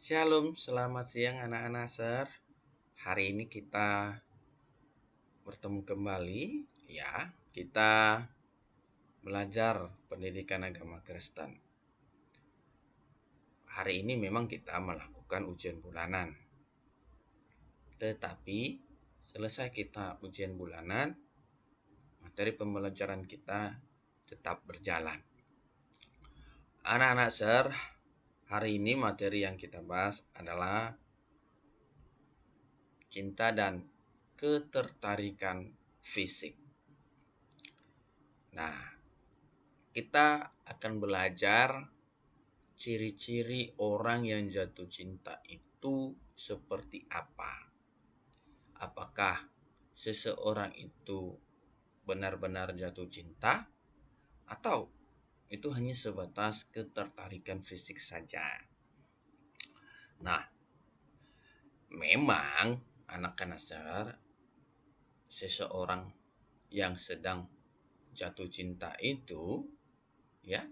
Shalom, selamat siang anak-anak ser. Hari ini kita bertemu kembali, ya. Kita belajar pendidikan agama Kristen. Hari ini memang kita melakukan ujian bulanan. Tetapi selesai kita ujian bulanan, materi pembelajaran kita tetap berjalan. Anak-anak ser, hari ini materi yang kita bahas adalah cinta dan ketertarikan fisik. Nah, kita akan belajar ciri-ciri orang yang jatuh cinta itu seperti apa. Apakah seseorang itu benar-benar jatuh cinta atau itu hanya sebatas ketertarikan fisik saja. Nah, memang anak-anak sadar seseorang yang sedang jatuh cinta itu ya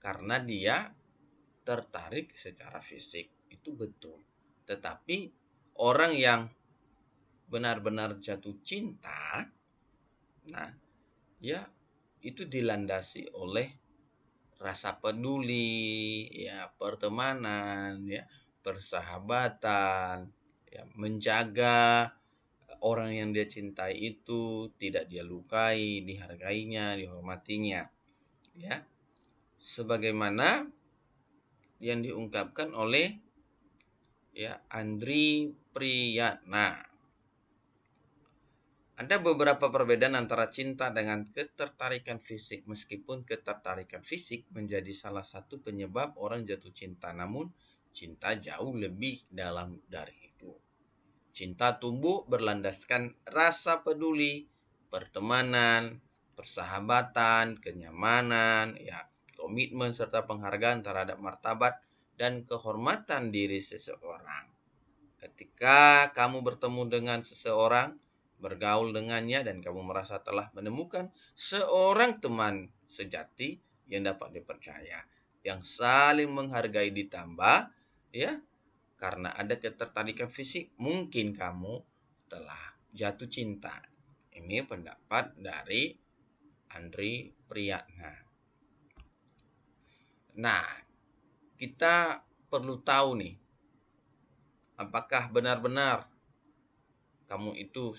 karena dia tertarik secara fisik, itu betul. Tetapi orang yang benar-benar jatuh cinta, nah, ya itu dilandasi oleh rasa peduli, ya, pertemanan, ya, persahabatan, ya, menjaga orang yang dia cintai itu tidak dia lukai, dihargainya, dihormatinya, ya. Sebagaimana yang diungkapkan oleh Andri Priyatna. Ada beberapa perbedaan antara cinta dengan ketertarikan fisik. Meskipun ketertarikan fisik menjadi salah satu penyebab orang jatuh cinta, namun cinta jauh lebih dalam dari itu. Cinta tumbuh berlandaskan rasa peduli, pertemanan, persahabatan, kenyamanan, ya, komitmen serta penghargaan terhadap martabat dan kehormatan diri seseorang. Ketika kamu bertemu dengan seseorang, bergaul dengannya, dan kamu merasa telah menemukan seorang teman sejati yang dapat dipercaya, yang saling menghargai, ditambah ya karena ada ketertarikan fisik, mungkin kamu telah jatuh cinta. Ini pendapat dari Andri Priyatna. Nah, kita perlu tahu nih, apakah benar-benar kamu itu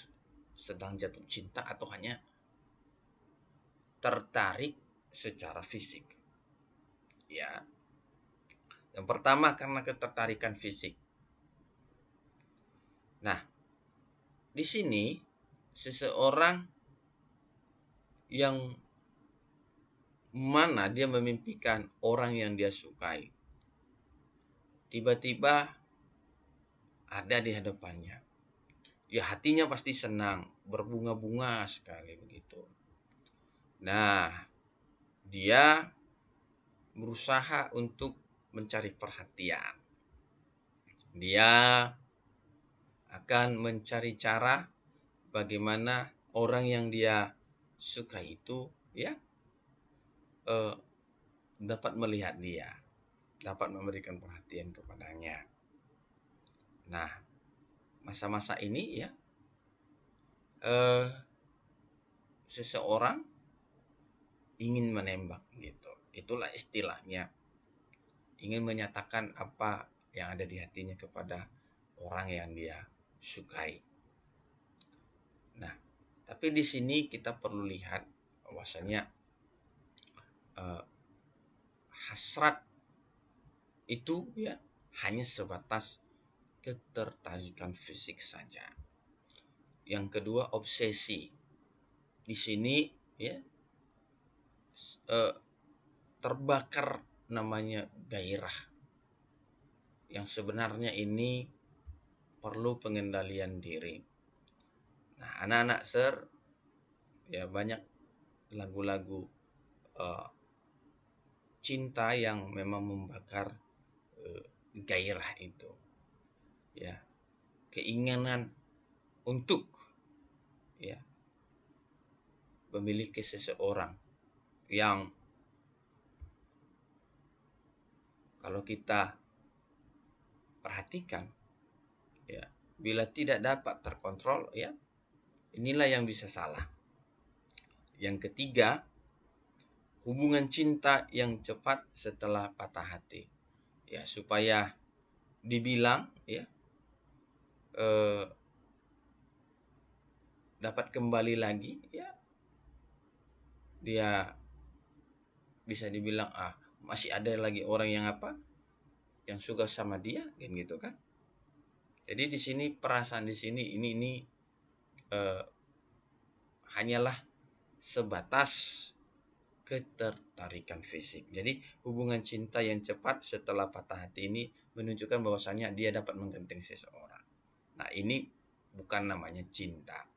sedang jatuh cinta atau hanya tertarik secara fisik. Ya. Yang pertama karena ketertarikan fisik. Nah, di sini seseorang yang mana dia memimpikan orang yang dia sukai tiba-tiba ada di hadapannya. Ya, hatinya pasti senang, berbunga-bunga sekali begitu. Nah, dia berusaha untuk mencari perhatian. Dia akan mencari cara bagaimana orang yang dia suka itu dapat melihat dia, dapat memberikan perhatian kepadanya. Nah, masa-masa ini seseorang ingin menembak gitu. Itulah istilahnya. Ingin menyatakan apa yang ada di hatinya kepada orang yang dia sukai. Nah, tapi di sini kita perlu lihat bahwasanya hasrat itu hanya sebatas ketertarikan fisik saja. Yang kedua, obsesi. Di sini terbakar namanya gairah. Yang sebenarnya ini perlu pengendalian diri. Nah, anak-anak ser, banyak lagu-lagu cinta yang memang membakar gairah itu. Ya, keinginan untuk memiliki seseorang yang Kalau kita perhatikan, ya, bila tidak dapat terkontrol, ya, inilah yang bisa salah. Yang ketiga, hubungan cinta yang cepat setelah patah hati. Ya, supaya dibilang, ya, dapat kembali lagi, ya, dia bisa dibilang masih ada lagi orang yang suka sama dia, kan gitu kan. Jadi di sini perasaan di sini ini hanyalah sebatas ketertarikan fisik. Jadi hubungan cinta yang cepat setelah patah hati ini menunjukkan bahwasannya dia dapat menggenting seseorang. Nah, ini bukan namanya cinta.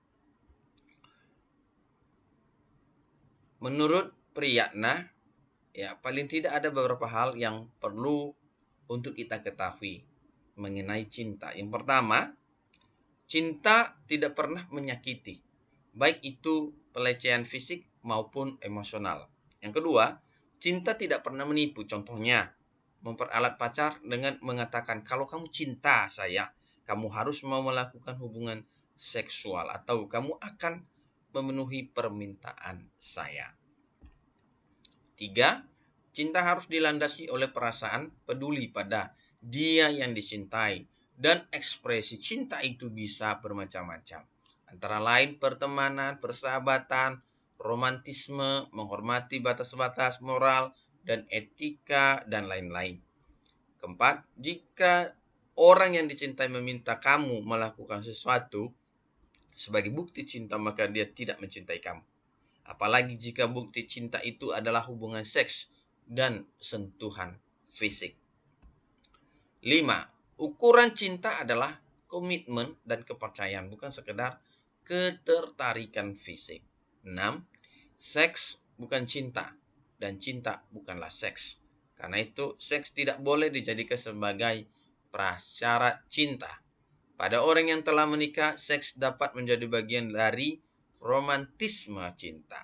Menurut Priyatna, ya, paling tidak ada beberapa hal yang perlu untuk kita ketahui mengenai cinta. Yang pertama, cinta tidak pernah menyakiti, baik itu pelecehan fisik maupun emosional. Yang kedua, cinta tidak pernah menipu. Contohnya, memperalat pacar dengan mengatakan, kalau kamu cinta saya, kamu harus mau melakukan hubungan seksual atau kamu akan memenuhi permintaan saya. Tiga, cinta harus dilandasi oleh perasaan peduli pada dia yang dicintai. Dan ekspresi cinta itu bisa bermacam-macam. Antara lain pertemanan, persahabatan, romantisme, menghormati batas-batas moral, dan etika, dan lain-lain. Keempat, jika orang yang dicintai meminta kamu melakukan sesuatu sebagai bukti cinta, maka dia tidak mencintai kamu. Apalagi jika bukti cinta itu adalah hubungan seks dan sentuhan fisik. 5. Ukuran cinta adalah komitmen dan kepercayaan, bukan sekedar ketertarikan fisik. 6. Seks bukan cinta, dan cinta bukanlah seks. Karena itu, seks tidak boleh dijadikan sebagai prasyarat cinta. Pada orang yang telah menikah, seks dapat menjadi bagian dari romantisme cinta.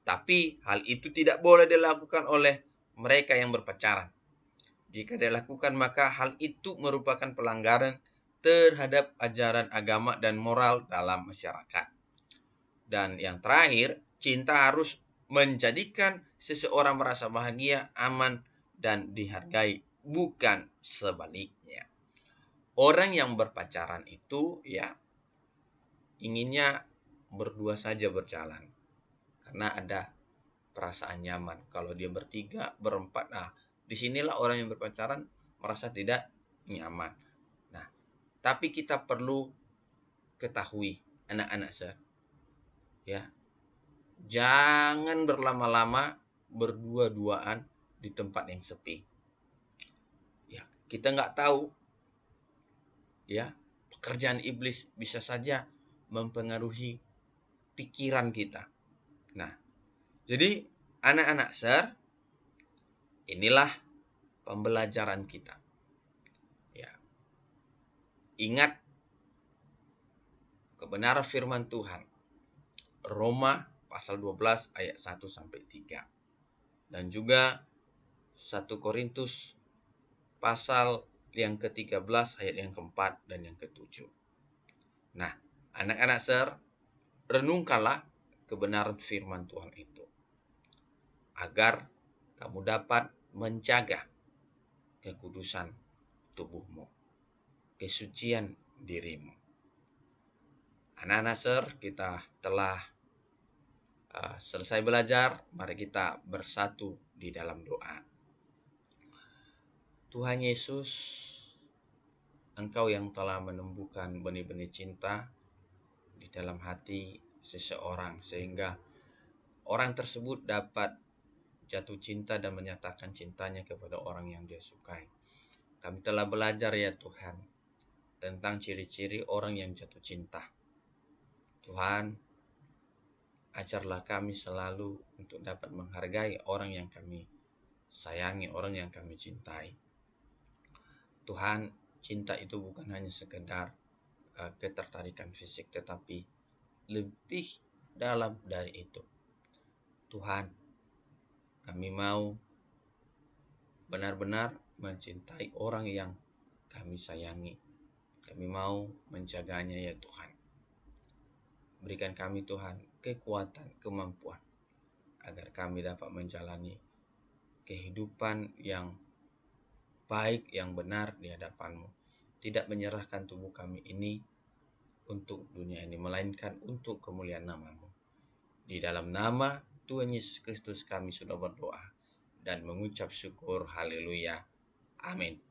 Tapi hal itu tidak boleh dilakukan oleh mereka yang berpacaran. Jika dilakukan, maka hal itu merupakan pelanggaran terhadap ajaran agama dan moral dalam masyarakat. Dan yang terakhir, cinta harus menjadikan seseorang merasa bahagia, aman, dan dihargai, bukan sebaliknya. Orang yang berpacaran itu, ya, inginnya berdua saja berjalan. Karena ada perasaan nyaman. Kalau dia bertiga, berempat, disinilah orang yang berpacaran merasa tidak nyaman. Nah, tapi kita perlu ketahui, anak-anak saya, ya, jangan berlama-lama berdua-duaan di tempat yang sepi. Ya, kita nggak tahu, ya, pekerjaan iblis bisa saja mempengaruhi pikiran kita. Nah, jadi anak-anak ser, inilah pembelajaran kita. Ya. Ingat kebenaran firman Tuhan. Roma pasal 12 ayat 1 sampai 3. Dan juga 1 Korintus pasal yang ke-13 ayat yang keempat dan yang ke-7. Nah, anak-anak ser, renungkanlah kebenaran firman Tuhan itu, agar kamu dapat menjaga kekudusan tubuhmu, kesucian dirimu. Anak-anak ser, kita telah selesai belajar. Mari kita bersatu di dalam doa. Tuhan Yesus, Engkau yang telah menumbuhkan benih-benih cinta di dalam hati seseorang, sehingga orang tersebut dapat jatuh cinta dan menyatakan cintanya kepada orang yang dia sukai. Kami telah belajar, ya Tuhan, tentang ciri-ciri orang yang jatuh cinta. Tuhan, ajarlah kami selalu untuk dapat menghargai orang yang kami sayangi, orang yang kami cintai. Tuhan, cinta itu bukan hanya sekedar ketertarikan fisik, tetapi lebih dalam dari itu. Tuhan, kami mau benar-benar mencintai orang yang kami sayangi. Kami mau menjaganya ya Tuhan. Berikan kami Tuhan kekuatan, kemampuan, agar kami dapat menjalani kehidupan yang baik, yang benar di hadapan-Mu. Tidak menyerahkan tubuh kami ini untuk dunia ini, melainkan untuk kemuliaan nama-Mu. Di dalam nama Tuhan Yesus Kristus kami sudah berdoa dan mengucap syukur. Haleluya. Amin.